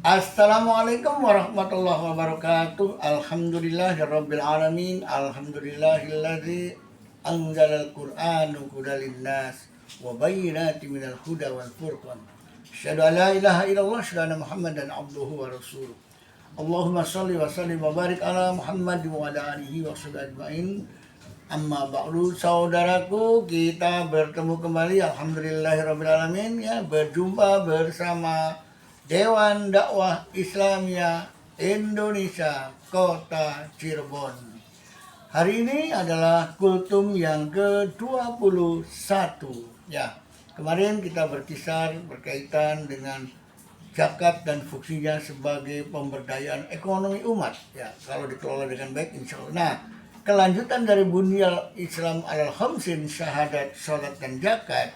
Assalamualaikum warahmatullahi wabarakatuh. Alhamdulillahirabbil alamin. Alhamdulillahilladzi anzalal Qur'ana hudan linnas wa bayyinatin minal huda wal furqan. Asyhadu an la ilaha illallah asyhadu anna Muhammadan abduhu wa rasuluh. Allahumma shalli wa sallim wa barik ala Muhammad wa ala alihi wa sahbihi ajmain. Amma ba'du, saudaraku, kita bertemu kembali alhamdulillahirabbil alamin ya, berjumpa bersama Dewan Dakwah Islamiyah Indonesia Kota Cirebon. Hari ini adalah kultum yang ke-21 ya. Kemarin kita berkisar berkaitan dengan zakat dan fungsinya sebagai pemberdayaan ekonomi umat ya, kalau dikelola dengan baik insya Allah. Nah, kelanjutan dari bunyal Islam alal khamsin, syahadat, sholat dan zakat,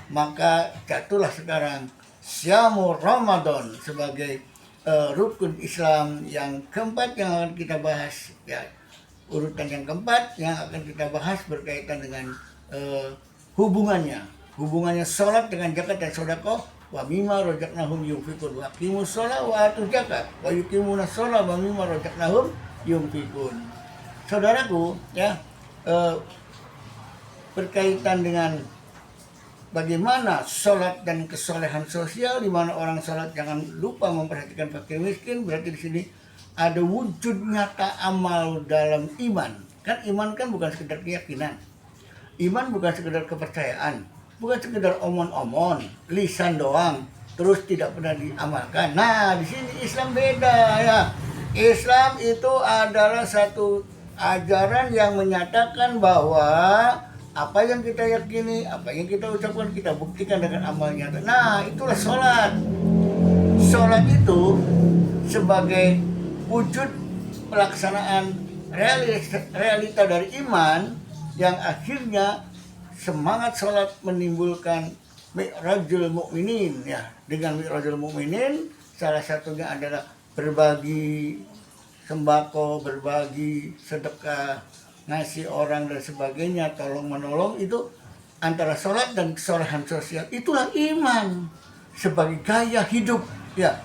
maka jatuhlah sekarang Syamu Ramadan sebagai rukun Islam yang keempat yang akan kita bahas ya. Urutan yang keempat yang akan kita bahas berkaitan dengan hubungannya sholat dengan zakat dan sedekah. Wa mimma razaqnahum yunfiqun wa aqimus shalah wa atuz zakat wa yuqimuna shalah wa mimma razaqnahum yunfiqun. Saudaraku ya, berkaitan dengan bagaimana sholat dan kesolehan sosial, di mana orang sholat jangan lupa memperhatikan fakir miskin. Berarti di sini ada wujud nyata amal dalam iman. Kan iman kan bukan sekedar keyakinan, iman bukan sekedar kepercayaan, bukan sekedar omon-omon, lisan doang, terus tidak pernah diamalkan. Nah, di sini Islam beda ya. Islam itu adalah satu ajaran yang menyatakan bahwa apa yang kita yakini, apa yang kita ucapkan, kita buktikan dengan amal nyata. Nah, itulah sholat. Sholat itu sebagai wujud pelaksanaan realita dari iman yang akhirnya semangat sholat menimbulkan mi'rajul mu'minin ya. Dengan mi'rajul mu'minin salah satunya adalah berbagi sembako, berbagi sedekah, ngasih orang dan sebagainya, tolong menolong. Itu antara sholat dan kesolehan sosial. Itulah iman sebagai gaya hidup ya,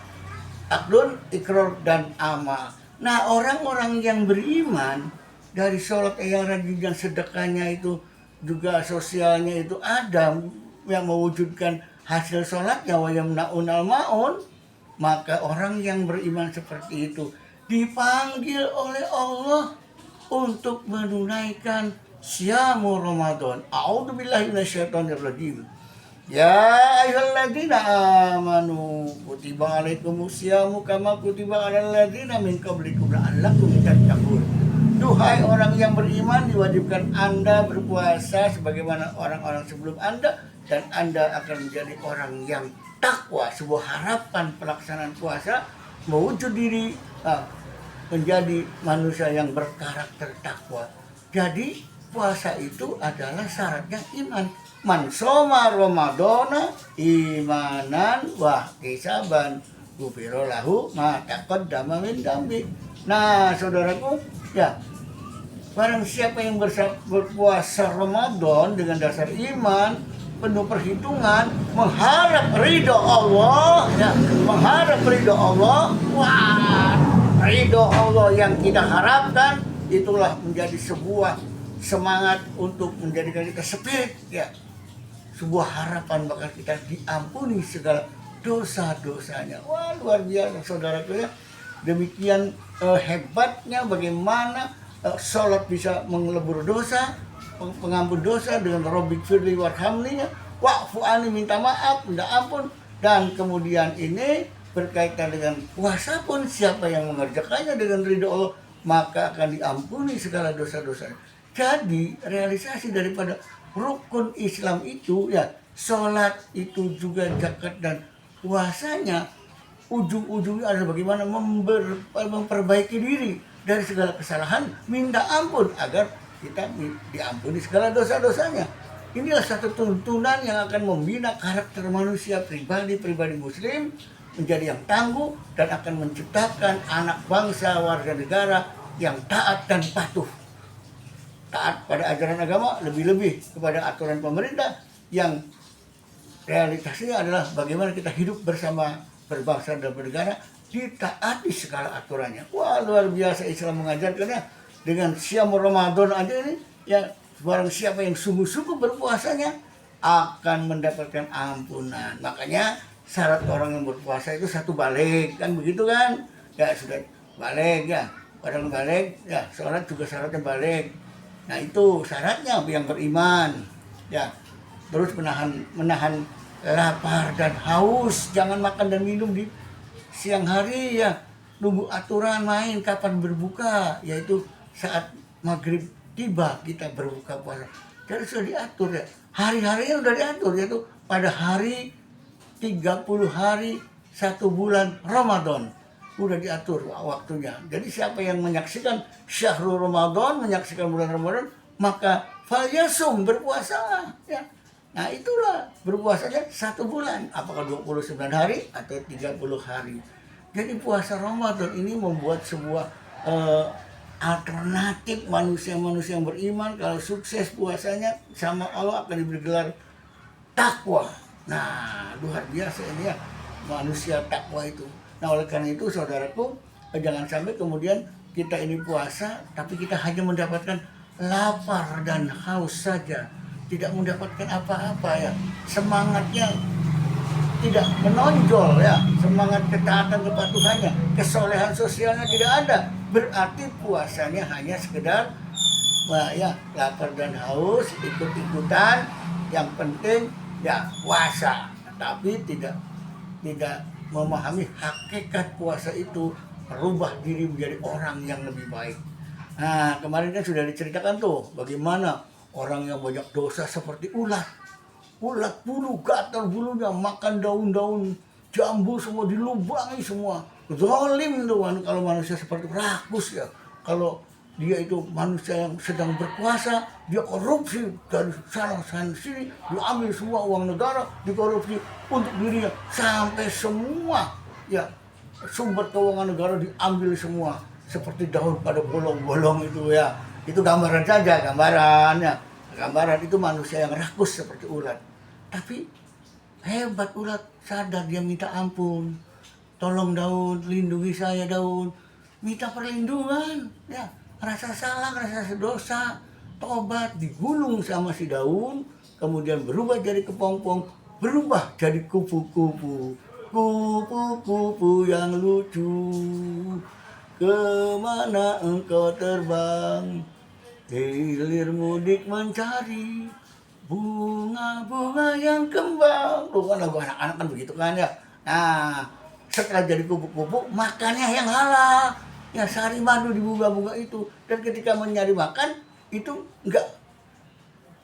akdun, ikrar dan amal. Nah, orang-orang yang beriman dari sholat yang rajin dan sedekahnya itu juga sosialnya itu ada yang mewujudkan hasil sholatnya, wa yamna'unal ma'un, maka orang yang beriman seperti itu dipanggil oleh Allah untuk menunaikan Syamu Ramadan. A'udzubillahi minasyaitonirrajim. Ya ayyuhalladzina amanu kutiba alaikumus syamu kama kutiba alal ladzina min qablikum la'allakum tattaqun. Duhai orang yang beriman, diwajibkan Anda berpuasa sebagaimana orang-orang sebelum Anda, dan Anda akan menjadi orang yang takwa. Sebuah harapan pelaksanaan puasa mewujud diri menjadi manusia yang berkarakter takwa. Jadi puasa itu adalah syaratnya iman. Man shoma ramadhana imanan wa ihtisaban ghufira lahu ma taqaddama min dambi. Nah, saudaraku, ya, barang siapa yang berpuasa Ramadan dengan dasar iman, penuh perhitungan, mengharap ridho Allah, ya, mengharap ridho Allah, wah, ridho Allah yang kita harapkan itulah menjadi sebuah semangat untuk menjadikan kita spirit ya, sebuah harapan bakal kita diampuni segala dosa-dosanya. Wah, luar biasa saudaraku ya. Demikian hebatnya bagaimana sholat bisa mengelebur dosa, pengampun dosa dengan Rabbik firli warhamni, wa'fu ani, minta maaf, minta ampun. Dan kemudian ini berkaitan dengan puasa pun, siapa yang mengerjakannya dengan ridho Allah maka akan diampuni segala dosa-dosanya. Jadi realisasi daripada rukun Islam itu ya, sholat itu juga zakat dan puasanya ujung-ujungnya adalah bagaimana memperbaiki diri dari segala kesalahan, minta ampun agar kita diampuni segala dosa-dosanya. Inilah satu tuntunan yang akan membina karakter manusia pribadi muslim menjadi yang tangguh dan akan menciptakan anak bangsa warga negara yang taat dan patuh. Taat pada ajaran agama, lebih-lebih kepada aturan pemerintah, yang realitasnya adalah bagaimana kita hidup bersama berbangsa dan bernegara, ditaati segala aturannya. Wah, luar biasa Islam mengajarkannya. Dengan siam Ramadan aja ini, ya barang siapa yang sungguh-sungguh berpuasanya akan mendapatkan ampunan. Makanya syarat orang yang berpuasa itu satu balik, kan begitu kan? Ya sudah balik ya. Orang balik ya, sholat juga syaratnya balik. Nah itu syaratnya yang beriman. Ya, terus menahan lapar dan haus, jangan makan dan minum di siang hari ya. Nunggu aturan main kapan berbuka, yaitu saat maghrib tiba kita berbuka puasa. Jadi sudah diatur ya. Hari-harinya sudah diatur, yaitu pada hari 30 hari 1 bulan Ramadan. Udah diatur waktunya. Jadi siapa yang menyaksikan syahrul Ramadan, menyaksikan bulan Ramadan, maka falyasum, berpuasa ya. Nah itulah berpuasanya 1 bulan, apakah 29 hari atau 30 hari. Jadi puasa Ramadan ini membuat sebuah alternatif manusia-manusia yang beriman. Kalau sukses puasanya sama Allah akan diberi gelar takwa. Nah luar biasa ini ya, manusia takwa itu. Nah oleh karena itu saudaraku, jangan sampai kemudian kita ini puasa tapi kita hanya mendapatkan lapar dan haus saja, tidak mendapatkan apa-apa ya, semangatnya tidak menonjol ya, semangat ketaatan kepatuhannya, kesolehan sosialnya tidak ada. Berarti puasanya hanya sekedar ya lapar dan haus, ikut-ikutan, yang penting ya puasa, tapi tidak memahami hakikat puasa itu merubah diri menjadi orang yang lebih baik. Nah kemarin kan sudah diceritakan tuh bagaimana orang yang banyak dosa seperti ulat bulu, gatal bulunya, makan daun-daun jambu semua dilubangi semua. Zalim tuh kan kalau manusia seperti rakus ya. Kalau dia itu manusia yang sedang berkuasa, dia korupsi dari sana sini, diambil semua uang negara, dikorupsi untuk dirinya, sampai semua ya sumber keuangan negara diambil semua, seperti daun pada bolong-bolong itu ya. Itu gambaran saja, gambaran itu manusia yang rakus seperti ulat. Tapi hebat ulat, sadar, dia minta ampun. Tolong daun, lindungi saya daun. Minta perlindungan, ya. Rasa salah, rasa dosa, tobat, digulung sama si daun, kemudian berubah jadi kepompong, berubah jadi kupu-kupu. Kupu-kupu yang lucu, kemana engkau terbang? Hilir mudik mencari bunga-bunga yang kembang. Bukan lagu anak-anak kan begitu kan ya. Nah setelah jadi kupu-kupu, makannya yang halal ya, sari madu di bunga-bunga itu. Dan ketika mencari makan itu enggak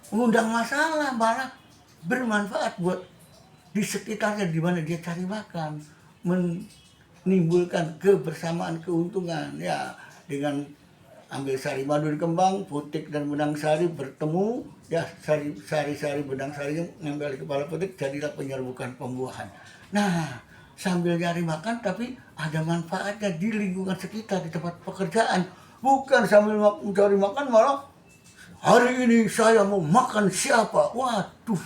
mengundang masalah, malah bermanfaat buat di sekitarnya di mana dia cari makan, menimbulkan kebersamaan, keuntungan ya. Dengan ambil sari madu di kembang, putik dan benang sari bertemu ya, sari benang sari ngambil di kepala putik, jadilah penyerbukan pembuahan. Nah sambil nyari makan tapi ada manfaatnya di lingkungan sekitar, di tempat pekerjaan. Bukan sambil mencari makan malah hari ini saya mau makan siapa, waduh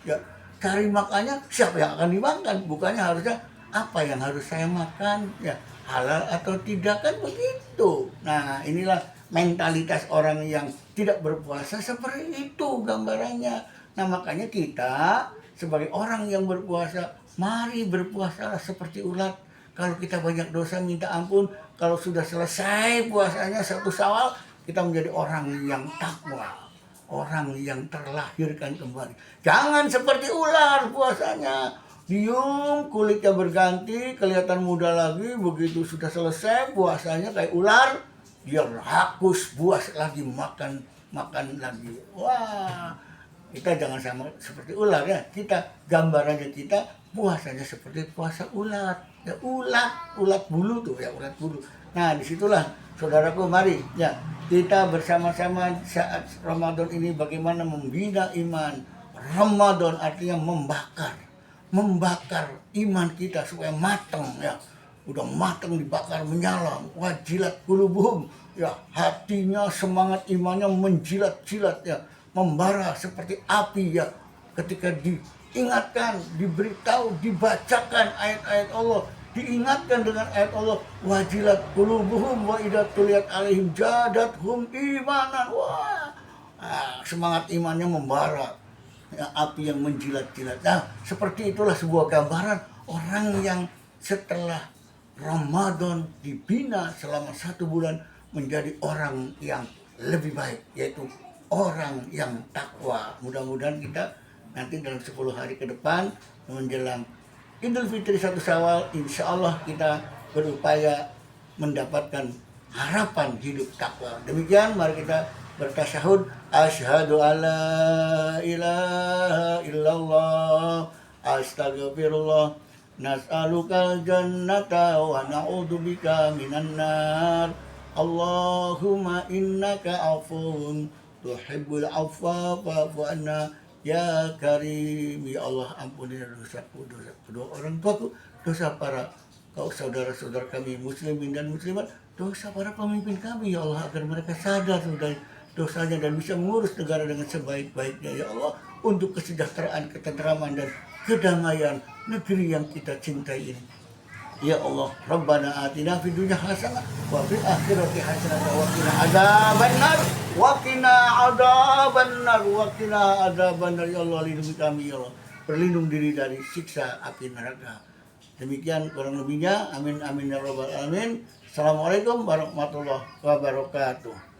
ya, cari makannya siapa yang akan dimakan, bukannya harusnya apa yang harus saya makan ya, halal atau tidak, kan begitu. Nah inilah mentalitas orang yang tidak berpuasa, seperti itu gambarannya. Nah makanya kita sebagai orang yang berpuasa, mari berpuasalah seperti ulat. Kalau kita banyak dosa minta ampun, kalau sudah selesai puasanya 1 Syawal, kita menjadi orang yang takwa, orang yang terlahirkan kembali. Jangan seperti ular puasanya, diem, kulitnya berganti, kelihatan muda lagi. Begitu sudah selesai puasanya kayak ular, dia rakus, buas lagi, makan lagi. Wah, kita jangan sama seperti ular ya. Kita gambarannya kita puasanya seperti puasa ular. Ya ulat bulu tuh ya, ulat bulu. Nah disitulah saudaraku, mari ya kita bersama-sama saat Ramadan ini bagaimana membina iman. Ramadan artinya membakar iman kita supaya matang ya. Udah matang, dibakar, menyala, wajilat qulubuhum ya, hatinya, semangat imannya menjilat-jilat ya, membara seperti api ya, ketika diingatkan, diberitahu, dibacakan ayat-ayat Allah, diingatkan dengan ayat Allah, wajilat qulubuhum wa idza tuliyat alaihim zadathum imanan. Wah, semangat imannya membara, ya, api yang menjilat-jilat. Nah, seperti itulah sebuah gambaran orang yang setelah Ramadan dibina selama 1 bulan menjadi orang yang lebih baik, yaitu orang yang takwa. Mudah-mudahan kita nanti dalam 10 hari ke depan menjelang Idul Fitri 1 Syawal, insya Allah kita berupaya mendapatkan harapan hidup takwa. Demikian, mari kita bertasyahud. Asyhadu alla ilaha illallah, astagfirullah, nas'alukal jannata wa na'udzubika minan nar. Allahumma innaka afuwun tuhibbul afwa fa'fu anna ya karim. Ya Allah, ampuni dosaku, dosa kedua orang tuaku, dosa para saudara-saudara kami muslimin dan muslimat, dosa para pemimpin kami, ya Allah, agar mereka sadar dari dosanya dan bisa mengurus negara dengan sebaik-baiknya, ya Allah, untuk kesejahteraan, ketentraman dan kedamaian negeri yang kita cintai ini. Ya Allah, Rabbana atina fid dunya hasanah wa fil akhirati hasanah wa qina adzabannar wa qina adzabannar wa qina adzabannar. Ya Allah, lindungi kami, ya Allah, berlindung diri dari siksa api neraka. Demikian kurang lebihnya. Amin amin ya rabbal alamin. Assalamualaikum warahmatullahi wabarakatuh.